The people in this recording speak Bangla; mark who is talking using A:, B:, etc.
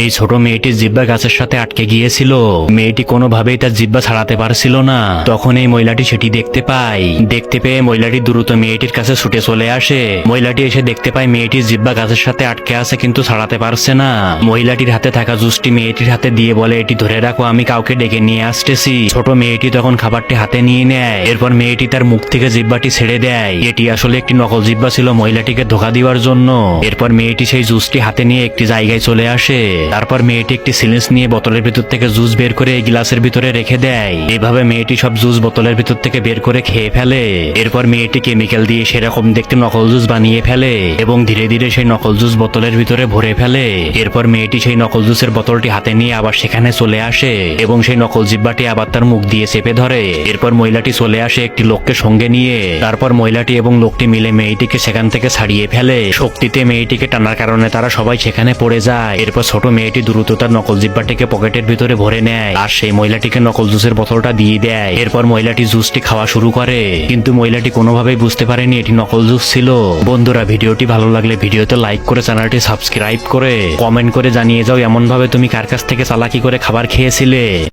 A: এই ছোট মেয়েটির জিহ্বা গাছের সাথে আটকে গিয়েছিল। মেয়েটি কোনোভাবেই তার জিহ্বা ছাড়াতে পারছিল না। তখন এই মহিলাটি সেটি দেখতে পায়। দেখতে পেয়ে মহিলাটি দ্রুত মেয়েটির কাছে ছুটে চলে আসে। মহিলাটি এসে দেখতে পায় মেয়েটির জিহ্বা গাছের সাথে আটকে আছে, কিন্তু ছাড়াতে পারছে না। মহিলাটির হাতে থাকা জুসটি মেয়েটির হাতে দিয়ে বলে, এটি ধরে রাখো, আমি কাউকে ডেকে নিয়ে আসতেছি। ছোট মেয়েটি তখন খাবারটি হাতে নিয়ে নেয়। এরপর মেয়েটি তার মুখ থেকে জিহ্বাটি ছেড়ে দেয়। এটি আসলে একটি নকল জিহ্বা ছিল মহিলাটিকে ধোঁকা দেওয়ার জন্য। এরপর মেয়েটি সেই জুসটি হাতে নিয়ে একটি জায়গায় চলে আসে। তারপর মেয়েটি একটি সিরিঞ্জ নিয়ে বোতলের ভিতর থেকে জুস বের করে এই গ্লাসের ভিতরে রেখে দেয়। এভাবে মেয়েটি সব জুস বোতলের ভিতর থেকে বের করে খেয়ে ফেলে। এরপর মেয়েটি কেমিক্যাল দিয়ে সেরকম দেখতে নকল জুস বানিয়ে ফেলে এবং ধীরে ধীরে সেই নকল জুস বোতলের ভিতরে ভরে ফেলে। এরপর মেয়েটি সেই নকল জুসের বোতলটি হাতে নিয়ে আবার সেখানে চলে আসে এবং সেই নকল জিহ্বাটি আবার তার মুখ দিয়ে চেপে ধরে। এরপর মহিলাটি চলে আসে একটি লোককে সঙ্গে নিয়ে। তারপর মহিলাটি এবং লোকটি মিলে মেয়েটিকে সেখান থেকে ছাড়িয়ে ফেলে। শক্তিতে মেয়েটিকে টানার কারণে তারা সবাই সেখানে পড়ে যায়। এরপর ছোট মেয়েটি দ্রুত তার নকল জিহ্বাটিকে পকেটের ভিতরে ভরে নেয় আর সেই মহিলাটিকে নকল জুসের বোতলটা দিয়ে দেয়। এরপর মহিলাটি জুসটি খাওয়া শুরু করে, কিন্তু মহিলাটি কোনোভাবেই বুঝতে পারেনি এটি নকল জুস ছিল। বন্ধুরা, ভিডিওটি ভালো লাগলে ভিডিওতে লাইক করে চ্যানেলটি সাবস্ক্রাইব করে কমেন্ট করে জানিয়ে যাও এমন ভাবে তুমি কার কাছ থেকে চালাকি করে খাবার খেয়েছিলে।